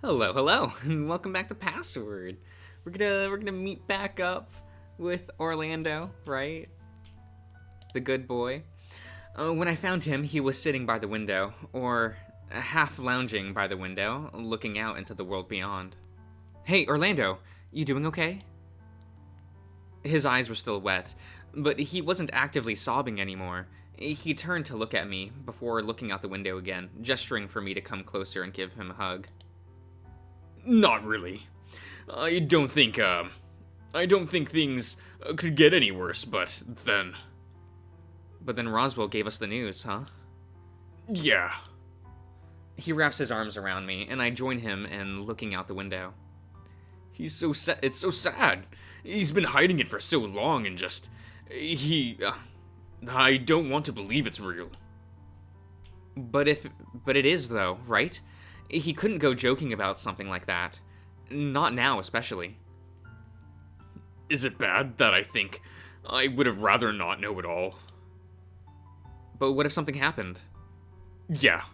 Hello, hello, and welcome back to Password. We're gonna meet back up with Orlando, right? The good boy. When I found him, he was sitting by the window, or half lounging by the window, looking out into the world beyond. Hey, Orlando, you doing okay? His eyes were still wet, but he wasn't actively sobbing anymore. He turned to look at me before looking out the window again, gesturing for me to come closer and give him a hug. Not really. I don't think, I don't think things could get any worse, but then. But then Roswell gave us the news, huh? Yeah. He wraps his arms around me, and I join him in looking out the window. He's so sad. It's so sad. He's been hiding it for so long and just. I don't want to believe it's real. But it is though, right? He couldn't go joking about something like that. Not now, especially. Is it bad that I think I would have rather not know at all? But what if something happened? Yeah,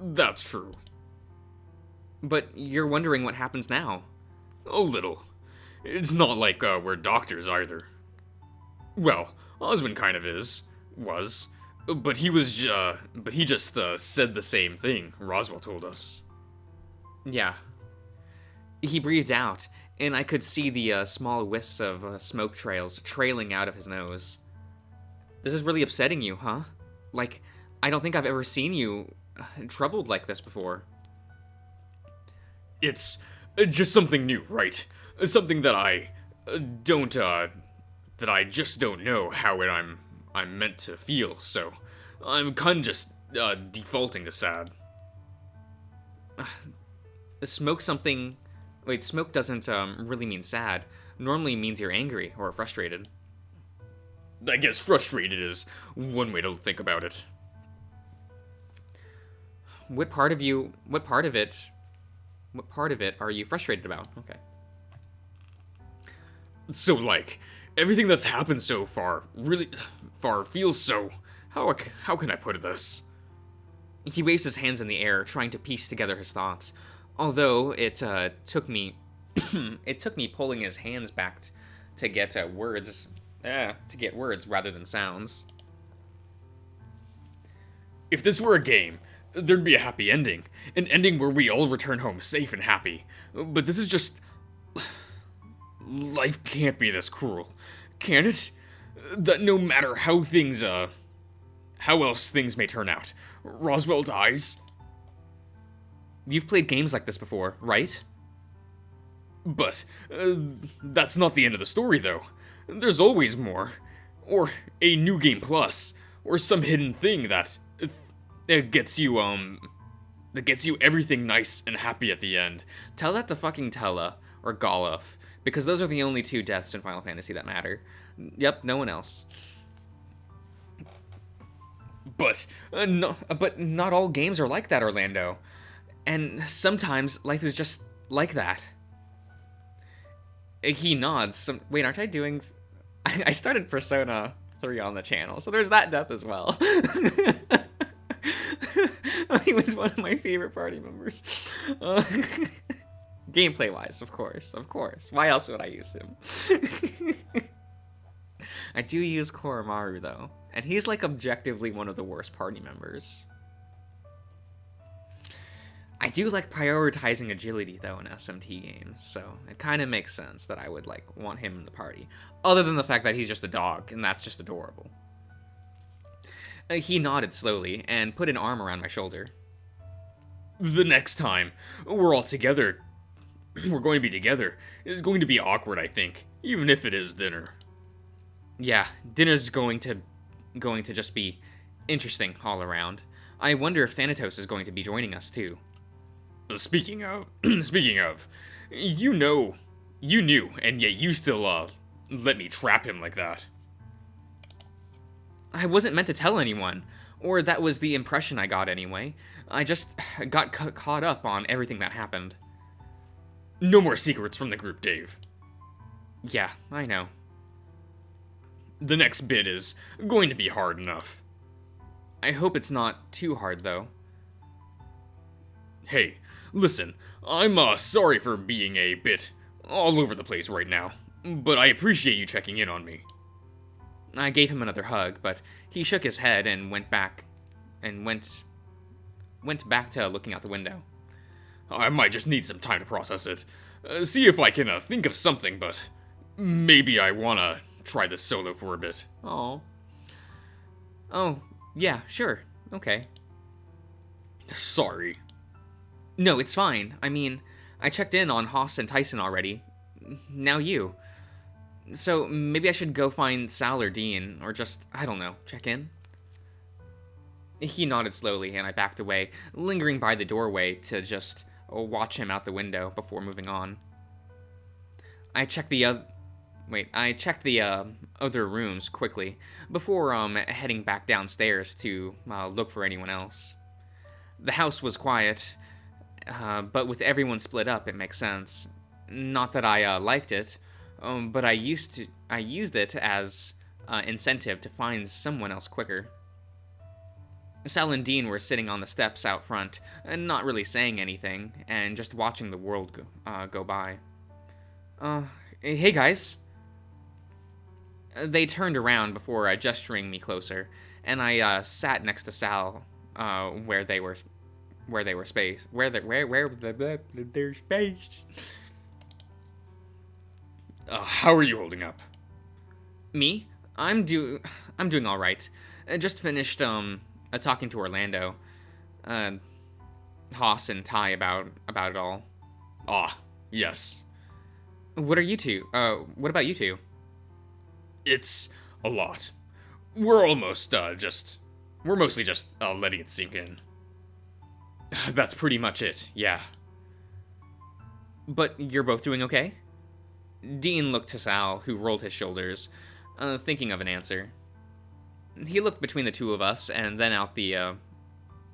that's true. But you're wondering what happens now. A little. It's not like we're doctors either. Well, Osmond kind of was, but he just said the same thing Roswell told us. Yeah. He breathed out, and I could see the small wisps of smoke trails trailing out of his nose. This is really upsetting you, huh? Like, I don't think I've ever seen you troubled like this before. It's just something new, right? Something that I just don't know how I'm meant to feel, so I'm kind of just defaulting to sad. Smoke doesn't really mean sad. Normally means you're angry or frustrated. I guess frustrated is one way to think about it. What part of it are you frustrated about? Okay. So, like, everything that's happened so far, really far, feels so. How can I put this? He waves his hands in the air, trying to piece together his thoughts. Although it took me, it took me pulling his hands back to get words rather than sounds. If this were a game, there'd be a happy ending, an ending where we all return home safe and happy. But this is just. Life can't be this cruel, can it? That no matter how else things may turn out, Roswell dies. You've played games like this before, right? But that's not the end of the story, though. There's always more, or a new game plus, or some hidden thing that gets you everything nice and happy at the end. Tell that to fucking Tella or Goluf, because those are the only two deaths in Final Fantasy that matter. Yep, no one else. But but not all games are like that, Orlando. And sometimes life is just like that. He nods. Wait, aren't I doing... I started Persona 3 on the channel, so there's that death as well. He was one of my favorite party members. Gameplay-wise, of course. Why else would I use him? I do use Koromaru, though. And he's, like, objectively one of the worst party members. I do like prioritizing agility, though, in SMT games, so it kind of makes sense that I would, like, want him in the party. Other than the fact that he's just a dog, and that's just adorable. He nodded slowly, and put an arm around my shoulder. The next time we're all together, we're going to be together, it's going to be awkward, I think, even if it is dinner. Yeah, dinner's going to just be interesting all around. I wonder if Thanatos is going to be joining us, too. Speaking of, you knew, and yet you still, let me trap him like that. I wasn't meant to tell anyone, or that was the impression I got anyway. I just got caught up on everything that happened. No more secrets from the group, Dave. Yeah, I know. The next bit is going to be hard enough. I hope it's not too hard, though. Hey, listen, I'm sorry for being a bit all over the place right now, but I appreciate you checking in on me. I gave him another hug, but he shook his head and went back to looking out the window. I might just need some time to process it. See if I can think of something, but maybe I wanna try this solo for a bit. Oh. Oh, yeah, sure. Okay. Sorry. No, it's fine. I mean, I checked in on Haas and Tyson already. Now you. So maybe I should go find Sal or Dean, or just, I don't know, check in? He nodded slowly, and I backed away, lingering by the doorway to just watch him out the window before moving on. I checked the other rooms quickly before heading back downstairs to look for anyone else. The house was quiet, but with everyone split up, it makes sense. Not that I liked it, but I used it as incentive to find someone else quicker. Sal and Dean were sitting on the steps out front, and not really saying anything, and just watching the world go by. Hey guys. They turned around before gesturing me closer, and I sat next to Sal, where their space. How are you holding up? Me? I'm doing all right. I just finished talking to Orlando, Haas and Ty about it all. Ah, yes. What about you two? It's a lot. We're mostly just letting it sink in. That's pretty much it, yeah. But you're both doing okay? Dean looked to Sal, who rolled his shoulders, thinking of an answer. He looked between the two of us, and then out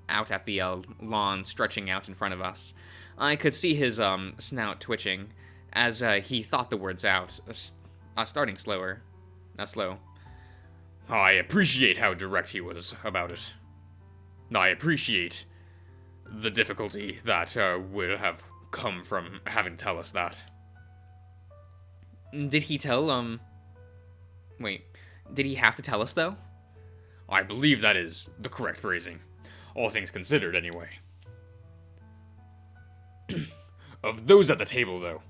at the lawn stretching out in front of us. I could see his snout twitching as he thought the words out, starting slow. I appreciate how direct he was about it. I appreciate the difficulty that would have come from having to tell us that. Did he tell, did he have to tell us, though? I believe that is the correct phrasing. All things considered, anyway. Of those at the table, though,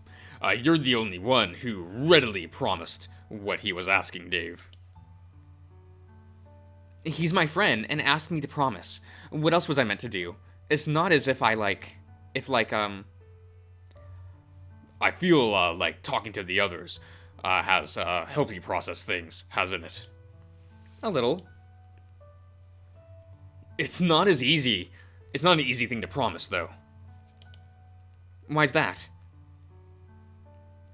you're the only one who readily promised what he was asking Dave. He's my friend and asked me to promise. What else was I meant to do? It's not as if I feel like talking to the others has helped you process things, hasn't it? A little. It's not an easy thing to promise, though. Why's that?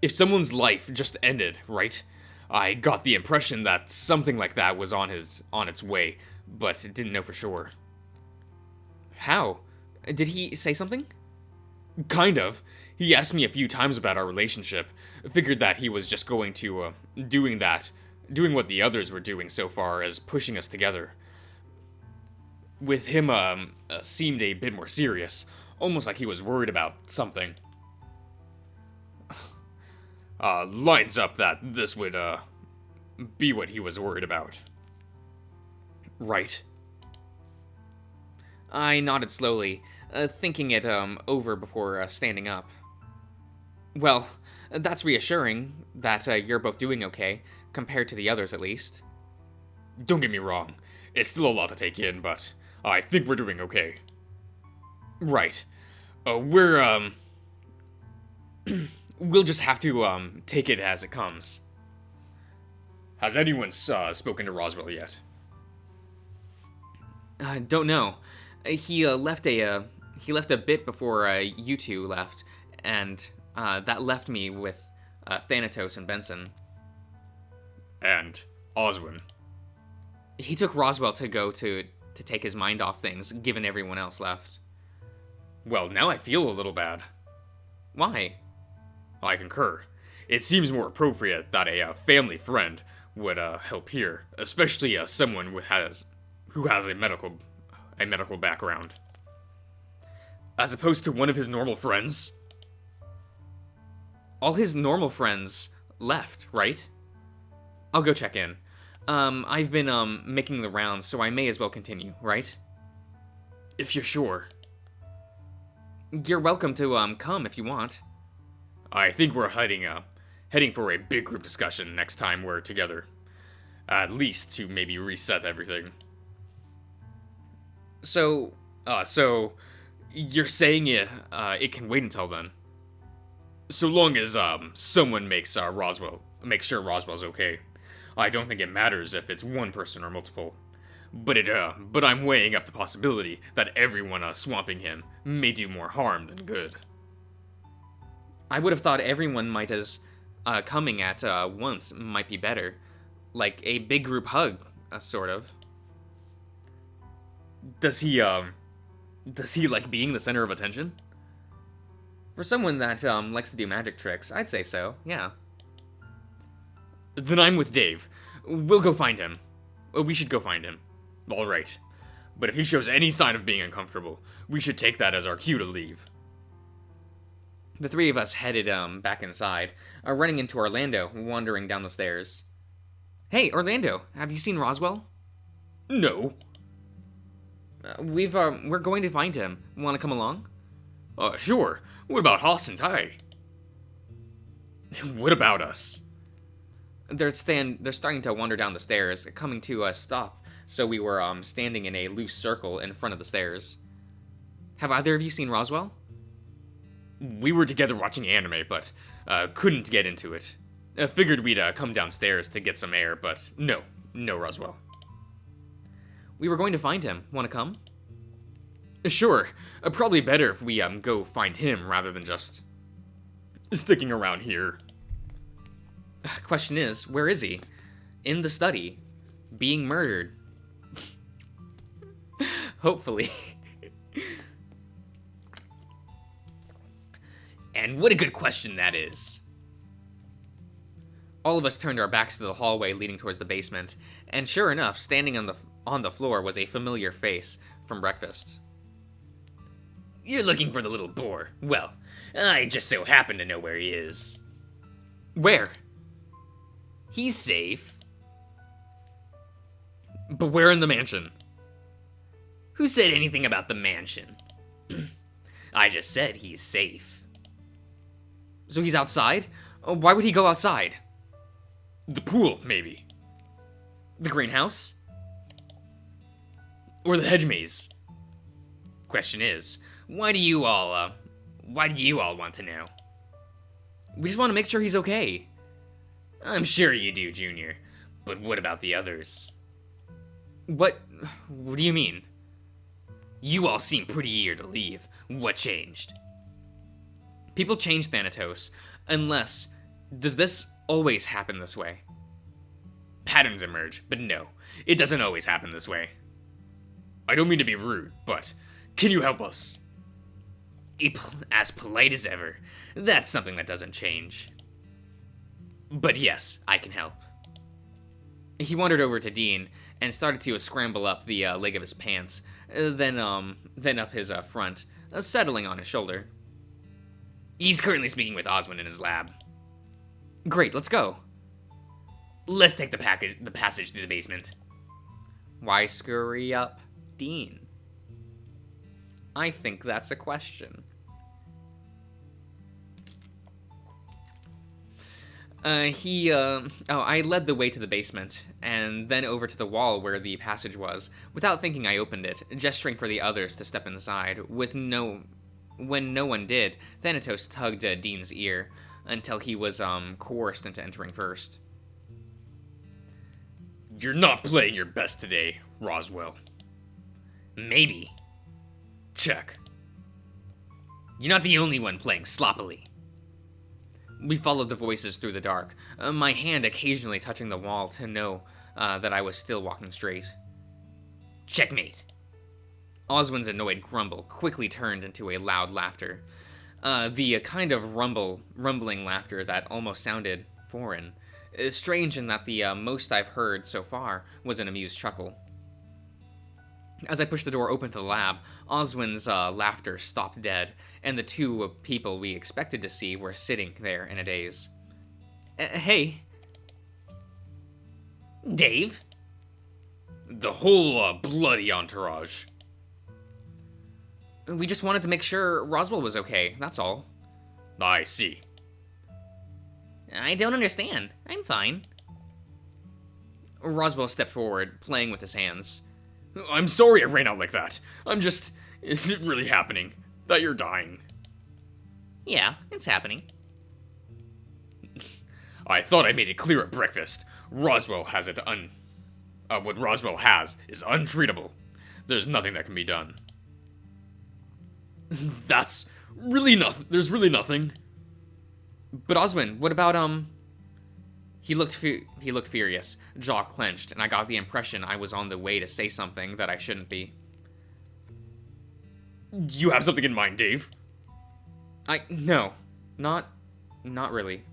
If someone's life just ended, right? I got the impression that something like that was on its way, but didn't know for sure. How? Did he say something? Kind of. He asked me a few times about our relationship. Figured that he was just going to doing what the others were doing so far as pushing us together. With him, seemed a bit more serious, almost like he was worried about something. Lines up that this would, be what he was worried about. Right. I nodded slowly, thinking it, over before, standing up. Well, that's reassuring, that, you're both doing okay, compared to the others at least. Don't get me wrong, it's still a lot to take in, but I think we're doing okay. Right. We'll just have to, take it as it comes. Has anyone, spoken to Roswell yet? Don't know. He left a bit before you two left, and that left me with Thanatos and Benson. And Oswin. He took Roswell to go to take his mind off things, given everyone else left. Well, now I feel a little bad. Why? I concur. It seems more appropriate that a family friend would help here, especially someone who has a medical background. As opposed to one of his normal friends? All his normal friends left, right? I'll go check in. I've been, making the rounds, so I may as well continue, right? If you're sure. You're welcome to, come if you want. I think we're heading for a big group discussion next time we're together. At least to maybe reset everything. So You're saying it can wait until then? So long as, someone makes sure Roswell's okay. I don't think it matters if it's one person or multiple. But I'm weighing up the possibility that everyone swamping him may do more harm than good. I would have thought everyone might as coming at once might be better. Like a big group hug, sort of. Does he like being the center of attention? For someone that likes to do magic tricks, I'd say so, yeah. Then I'm with Dave. We'll go find him. We should go find him. All right. But if he shows any sign of being uncomfortable, we should take that as our cue to leave. The three of us headed back inside, running into Orlando, wandering down the stairs. Hey, Orlando, have you seen Roswell? No. We're going to find him. Want to come along? Sure. What about Haas and Ty? What about us? They're starting to wander down the stairs, coming to a stop. So we were standing in a loose circle in front of the stairs. Have either of you seen Roswell? We were together watching anime, but couldn't get into it. Figured we'd come downstairs to get some air, but no Roswell. We were going to find him. Want to come? Sure. Probably better if we go find him rather than just sticking around here. Question is, where is he? In the study. Being murdered. Hopefully. And what a good question that is. All of us turned our backs to the hallway leading towards the basement, and sure enough, standing on the floor was a familiar face from breakfast. You're looking for the little boar. Well, I just so happen to know where he is. Where? He's safe. But where in the mansion? Who said anything about the mansion? I just said he's safe. So he's outside? Why would he go outside? The pool, maybe. The greenhouse? Or the hedge maze. Question is, why do you all want to know? We just want to make sure he's okay. I'm sure you do, Junior. But what about the others? What do you mean? You all seem pretty eager to leave. What changed? People change, Thanatos. Unless... Does this always happen this way? Patterns emerge, but no. It doesn't always happen this way. I don't mean to be rude, but can you help us? As polite as ever. That's something that doesn't change. But yes, I can help. He wandered over to Dean and started to scramble up the leg of his pants, then up his front, settling on his shoulder. He's currently speaking with Osmond in his lab. Great, let's go. Let's take the passage to the basement. Why scurry up Dean? I think that's a question. I led the way to the basement, and then over to the wall where the passage was. Without thinking, I opened it, gesturing for the others to step inside. When no one did, Thanatos tugged Dean's ear until he was coerced into entering first. You're not playing your best today, Roswell. Maybe. Check. You're not the only one playing sloppily. We followed the voices through the dark, my hand occasionally touching the wall to know that I was still walking straight. Checkmate. Oswin's annoyed grumble quickly turned into a loud laughter. The kind of rumbling laughter that almost sounded foreign. Strange in that the most I've heard so far was an amused chuckle. As I pushed the door open to the lab, Oswin's laughter stopped dead, and the two people we expected to see were sitting there in a daze. Hey. Dave? The whole bloody entourage. We just wanted to make sure Roswell was okay, that's all. I see. I don't understand. I'm fine. Roswell stepped forward, playing with his hands. I'm sorry it ran out like that. Is it really happening? That you're dying? Yeah, it's happening. I thought I made it clear at breakfast. Roswell has it what Roswell has is untreatable. There's nothing that can be done. There's really nothing. But Oswin, what about, He looked furious, jaw clenched, and I got the impression I was on the way to say something that I shouldn't be. You have something in mind, Dave? No. Not really.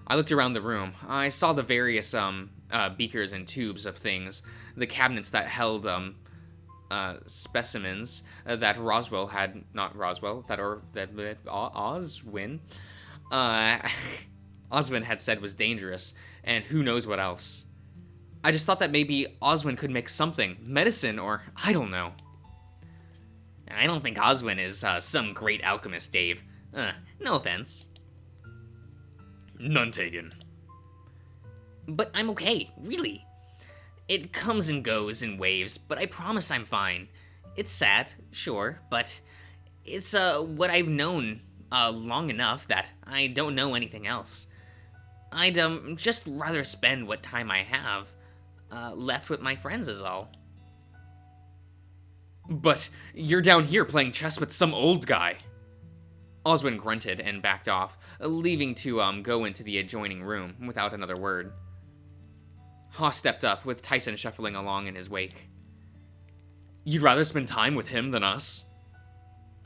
I looked around the room. I saw the various, beakers and tubes of things, the cabinets that held, specimens that Roswell had, not Roswell, that Oswin, Oswin had said was dangerous, and who knows what else. I just thought that maybe Oswin could make something, medicine, or I don't know. I don't think Oswin is some great alchemist, Dave. No offense. None taken. But I'm okay, really. It comes and goes in waves, but I promise I'm fine. It's sad, sure, but it's what I've known long enough that I don't know anything else. I'd just rather spend what time I have left with my friends is all. But you're down here playing chess with some old guy. Oswin grunted and backed off, leaving to go into the adjoining room without another word. Haas stepped up, with Tyson shuffling along in his wake. You'd rather spend time with him than us?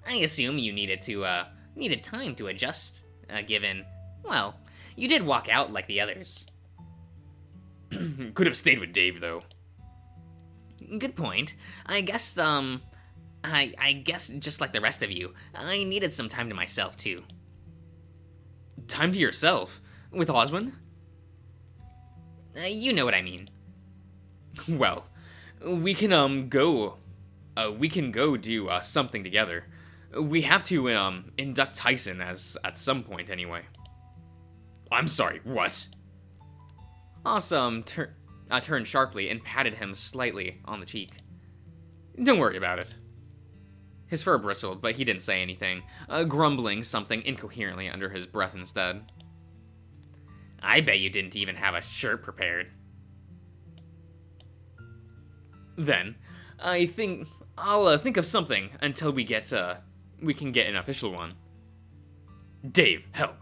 I assume you needed time to adjust, given, well, you did walk out like the others. Could have stayed with Dave, though. Good point. I guess, I guess just like the rest of you, I needed some time to myself, too. Time to yourself? With Oswin? You know what I mean. Well, we can go do something together. We have to induct Tyson at some point anyway. I'm sorry, what? Awesome turned sharply and patted him slightly on the cheek. Don't worry about it. His fur bristled, but he didn't say anything, grumbling something incoherently under his breath instead. I bet you didn't even have a shirt prepared. Then, I think I'll think of something until we can get an official one. Dave, help.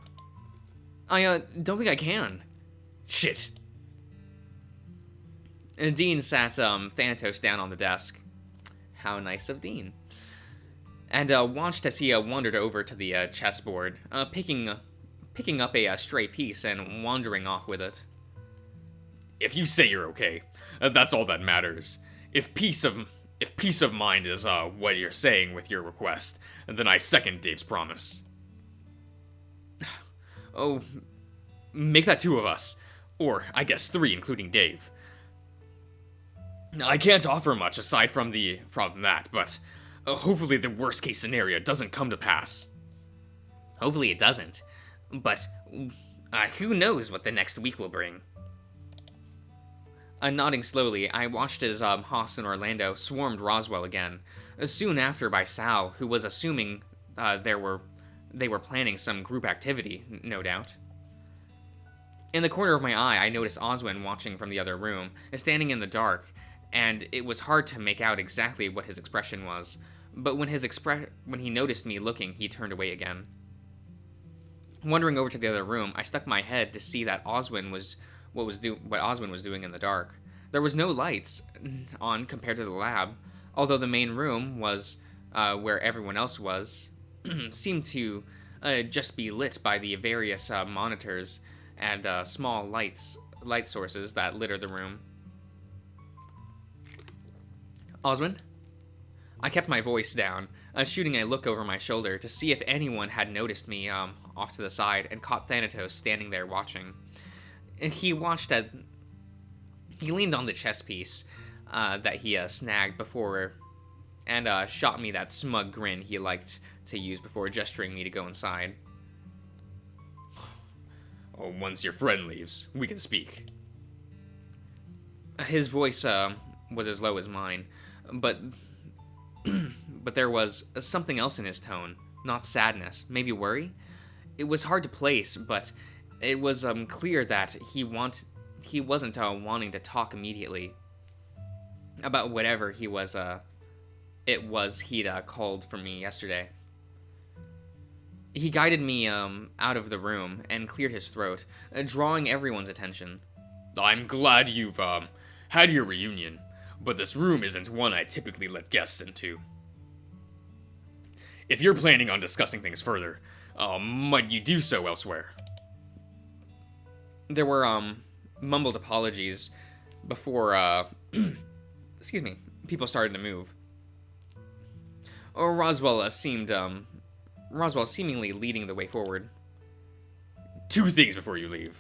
I don't think I can. Shit. And Dean sat Thanatos down on the desk. How nice of Dean. And watched as he wandered over to the chessboard, picking up a stray piece and wandering off with it. If you say you're okay, that's all that matters. If peace of mind is what you're saying with your request, then I second Dave's promise. Oh, make that 2 of us. Or, I guess 3, including Dave. I can't offer much aside from that, but hopefully the worst case scenario doesn't come to pass. Hopefully it doesn't. But who knows what the next week will bring. Nodding slowly, I watched as Haas and Orlando swarmed Roswell again, soon after by Sal, who was assuming they were planning some group activity, no doubt. In the corner of my eye, I noticed Oswin watching from the other room, standing in the dark, and it was hard to make out exactly what his expression was, but when he noticed me looking, he turned away again. Wandering over to the other room, I stuck my head to see that what Oswin was doing in the dark. There was no lights on compared to the lab, although the main room was where everyone else was, seemed to just be lit by the various monitors and small light sources that littered the room. Osmond? I kept my voice down, shooting a look over my shoulder to see if anyone had noticed me off to the side and caught Thanatos standing there watching. He watched at. He leaned on the chess piece that he snagged before and shot me that smug grin he liked to use before gesturing me to go inside. Oh, once your friend leaves, we can speak. His voice was as low as mine, but but there was something else in his tone. Not sadness, maybe worry. It was hard to place, but it was clear that he wasn't wanting to talk immediately about whatever he'd called for me yesterday. He guided me out of the room and cleared his throat, drawing everyone's attention. I'm glad you've had your reunion, but this room isn't one I typically let guests into. If you're planning on discussing things further, might you do so elsewhere? There were mumbled apologies before excuse me, people started to move. Roswell seemingly leading the way forward. 2 things before you leave.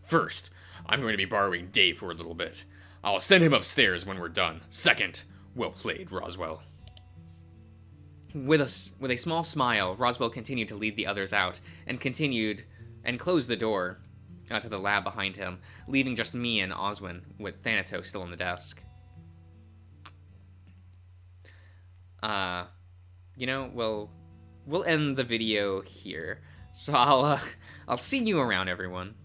First, I'm going to be borrowing Dave for a little bit. I'll send him upstairs when we're done. Second, well played, Roswell. With a small smile, Roswell continued to lead the others out and closed the door to the lab behind him, leaving just me and Oswin with Thanatos still on the desk. We'll end the video here. So I'll see you around, everyone.